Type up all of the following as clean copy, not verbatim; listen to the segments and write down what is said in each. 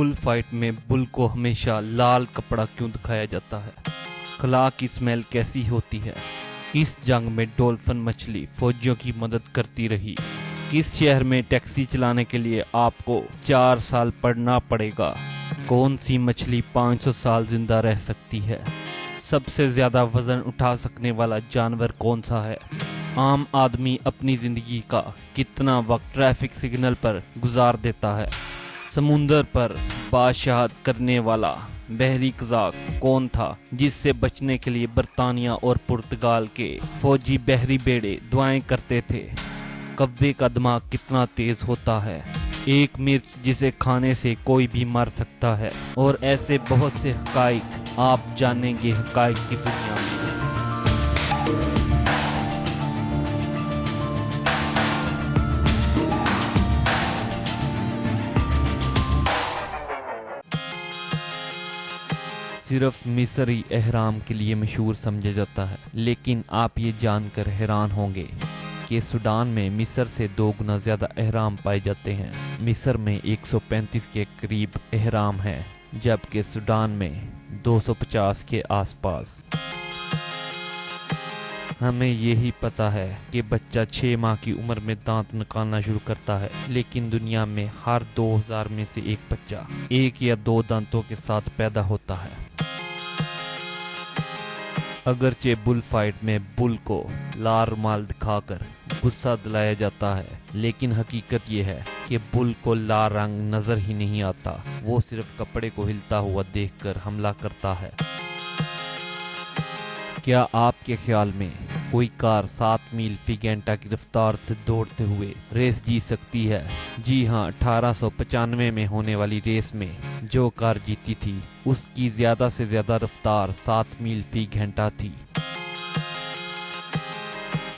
Bull fight में bull को हमेशा लाल कपड़ा क्यों दिखाया जाता है? खला की स्मेल कैसी होती है? किस जंग में डॉल्फिन मछली फौजियों की मदद करती रही? किस शहर में टैक्सी चलाने के लिए आपको 4 साल पढ़ना पड़ेगा? कौन सी मछली 500 साल जिंदा रह सकती है? सबसे ज्यादा वजन उठा सकने वाला जानवर कौन सा है? आम आदमी अपनी जिंदगी का कितना वक्त ट्रैफिक सिग्नल पर गुजार देता है? समुंदर पर बादशाहत करने वाला बहरी कज़ाक कौन था जिससे बचने के लिए बर्तानिया और पुर्तगाल के फौजी बहरी बेड़े दुआएं करते थे? कव्वे का दिमाग कितना तेज होता है? एक मिर्च जिसे खाने से कोई भी मर सकता है। और ऐसे बहुत से हकाइक आप जानेंगे हकाइक की दुनिया में। सिर्फ मिस्री एहराम के लिए मशहूर समझा जाता है, लेकिन आप ये जानकर हैरान होंगे कि सूडान में मिस्र से 2 गुना ज़्यादा एहराम पाए जाते हैं। मिस्र में 135 के करीब एहराम हैं, जबकि सूडान में 250 के आसपास। हमें यही पता है कि बच्चा 6 माह की उम्र में दांत निकालना शुरू करता है, लेकिन दुनिया में हर 2000 में से एक बच्चा 1 या 2 दांतों के साथ पैदा होता है। अगरचे बुल फाइट में बुल को लाल रुमाल दिखाकर गुस्सा दिलाया जाता है, लेकिन हकीकत ये है कि बुल को लाल रंग नजर ही नहीं आता। वो सिर्फ कपड़े को हिलता हुआ देखकर हमला करता है। क्या आपके ख्याल में कोई कार 7 मील फी घंटा की रफ्तार से दौड़ते हुए रेस जीत सकती है? जी हाँ, 1895 में होने वाली रेस में जो कार जीती थी उसकी ज्यादा से ज्यादा रफ्तार 7 मील फी घंटा थी।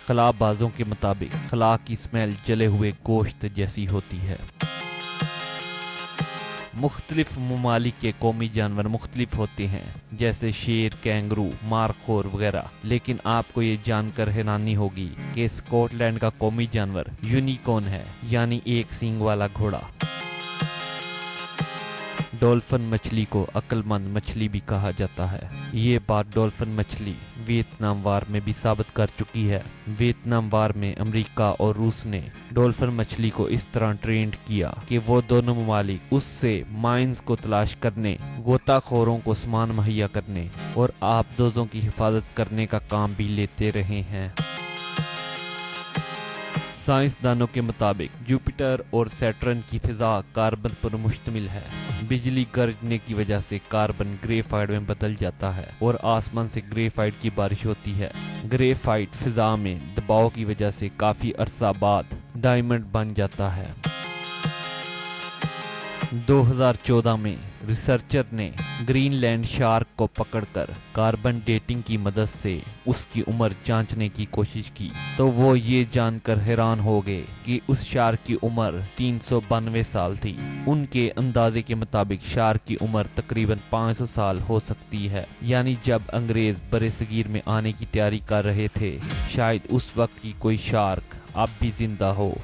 खलाबाजों के मुताबिक खला की स्मेल जले हुए गोश्त जैसी होती है। मुख्तलिफ ममालिक के कौमी जानवर मुख्तलिफ होते हैं, जैसे शेर, कैंगरू, मारखोर वगैरह, लेकिन आपको ये जानकर हैरानी होगी कि स्कॉटलैंड का कौमी जानवर यूनिकॉर्न है, यानी एक सींग वाला घोड़ा। डॉल्फिन मछली को अक्लमंद मछली भी कहा जाता है। ये बात डॉल्फिन मछली वियतनाम वार में भी साबित कर चुकी है। वियतनाम वार में अमेरिका और रूस ने डॉल्फिन मछली को इस तरह ट्रेंड किया कि वो दोनों ममालिक उससे माइंस को तलाश करने, गोताखोरों को सामान मुहैया करने और आबदोजों की हिफाजत करने का काम भी लेते रहे हैं। साइंसदानों के मुताबिक जुपिटर और सैटर्न की फिजा कार्बन पर मुश्तमिल है। बिजली गरजने की वजह से कार्बन ग्रेफाइट में बदल जाता है और आसमान से ग्रेफाइट की बारिश होती है। ग्रेफाइट फिजा में दबाव की वजह से काफी अरसा बाद डायमंड बन जाता है। 2014 में रिसर्चर ने ग्रीनलैंड शार्क को पकड़कर कार्बन डेटिंग की मदद से उसकी उम्र जांचने की कोशिश की, तो वो ये जानकर हैरान हो गए कि उस शार्क की उम्र 392 साल थी। उनके अंदाजे के मुताबिक शार्क की उम्र तकरीबन 500 साल हो सकती है, यानी जब अंग्रेज बरेसगीर में आने की तैयारी कर रहे थे, शायद उस वक्त की कोई शार्क अब भी जिंदा हो।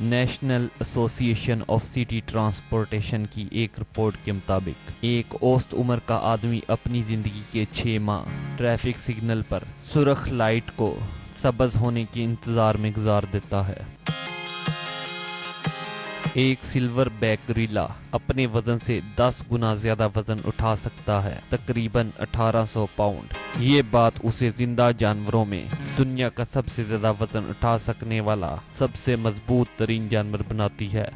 National association of city transportation की एक रिपोर्ट के मुताबिक एक औसत उम्र का आदमी अपनी जिंदगी के 6 माह ट्रैफिक सिग्नल पर सुर्ख लाइट को सब्ज होने के इंतजार में गुजार देता है। एक सिल्वर बैक गोरिल्ला अपने वजन से 10 गुना ज्यादा वजन उठा सकता है, तकरीबन 1800 पाउंड। ये बात उसे जिंदा जानवरों में दुनिया का सबसे ज्यादा वजन उठा सकने वाला सबसे मजबूत तरीन जानवर बनाती है।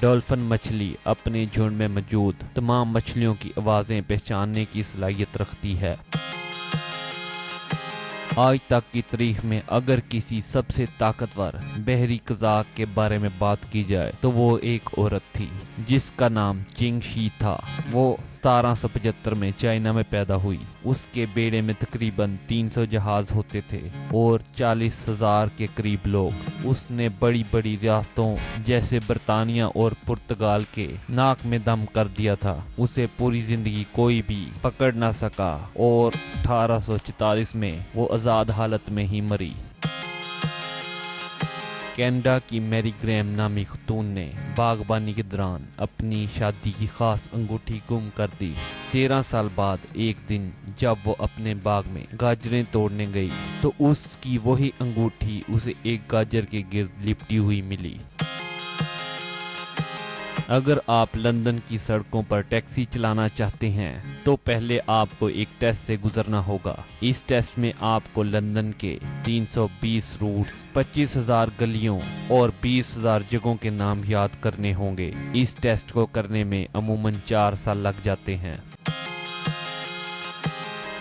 डॉल्फिन मछली अपने झुंड में मौजूद तमाम मछलियों की आवाजें पहचानने की सलाहियत रखती है। आज तक की तारीख में अगर किसी सबसे ताकतवर बहरी कज़ाक के बारे में बात की जाए तो वो एक औरत थी जिसका नाम चिंग शी था। वो 1775 में चाइना में पैदा हुई। उसके बेड़े में तकरीबन 300 जहाज होते थे और 40,000 के करीब लोग। उसने बड़ी बड़ी रियासतों जैसे बर्तानिया और पुर्तगाल के नाक में दम कर दिया था। उसे पूरी जिंदगी कोई भी पकड़ ना सका और 1844 में वो आजाद हालत में ही मरी। کینیڈا کی میری گریم نامی خاتون نے باغبانی کے دوران اپنی شادی کی خاص انگوٹھی گم کر دی۔ 13 سال بعد ایک دن جب وہ اپنے باغ میں گاجریں توڑنے گئی تو اس کی وہی انگوٹھی اسے ایک گاجر کے گرد لپٹی ہوئی ملی۔ اگر آپ لندن کی سڑکوں پر ٹیکسی چلانا چاہتے ہیں تو پہلے آپ کو ایک ٹیسٹ سے گزرنا ہوگا۔ اس ٹیسٹ میں آپ کو لندن کے 320 روٹس، 25,000 گلیوں اور 20,000 جگہوں کے نام یاد کرنے ہوں گے۔ اس ٹیسٹ کو کرنے میں عموماً 4 سال لگ جاتے ہیں۔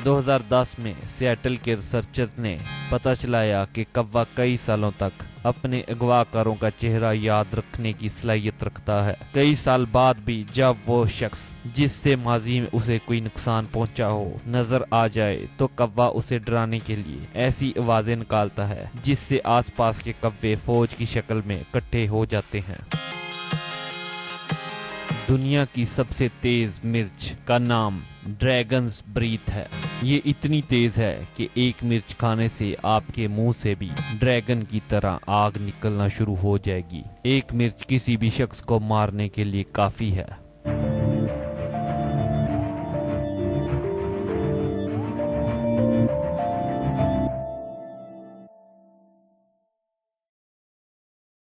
2010 میں سیاٹل کے ریسرچر نے پتہ چلایا کہ کوا کئی سالوں تک اپنے اغوا کاروں کا چہرہ یاد رکھنے کی صلاحیت رکھتا ہے۔ کئی سال بعد بھی جب وہ شخص جس سے ماضی میں اسے کوئی نقصان پہنچا ہو نظر آ جائے تو کوا اسے ڈرانے کے لیے ایسی آوازیں نکالتا ہے جس سے آس پاس کے کوے فوج کی شکل میں اکٹھے ہو جاتے ہیں۔ دنیا کی سب سے تیز مرچ کا نام ڈریگنز بریتھ ہے۔ یہ اتنی تیز ہے کہ ایک مرچ کھانے سے آپ کے منہ سے بھی ڈریگن کی طرح آگ نکلنا شروع ہو جائے گی۔ ایک مرچ کسی بھی شخص کو مارنے کے لیے کافی ہے۔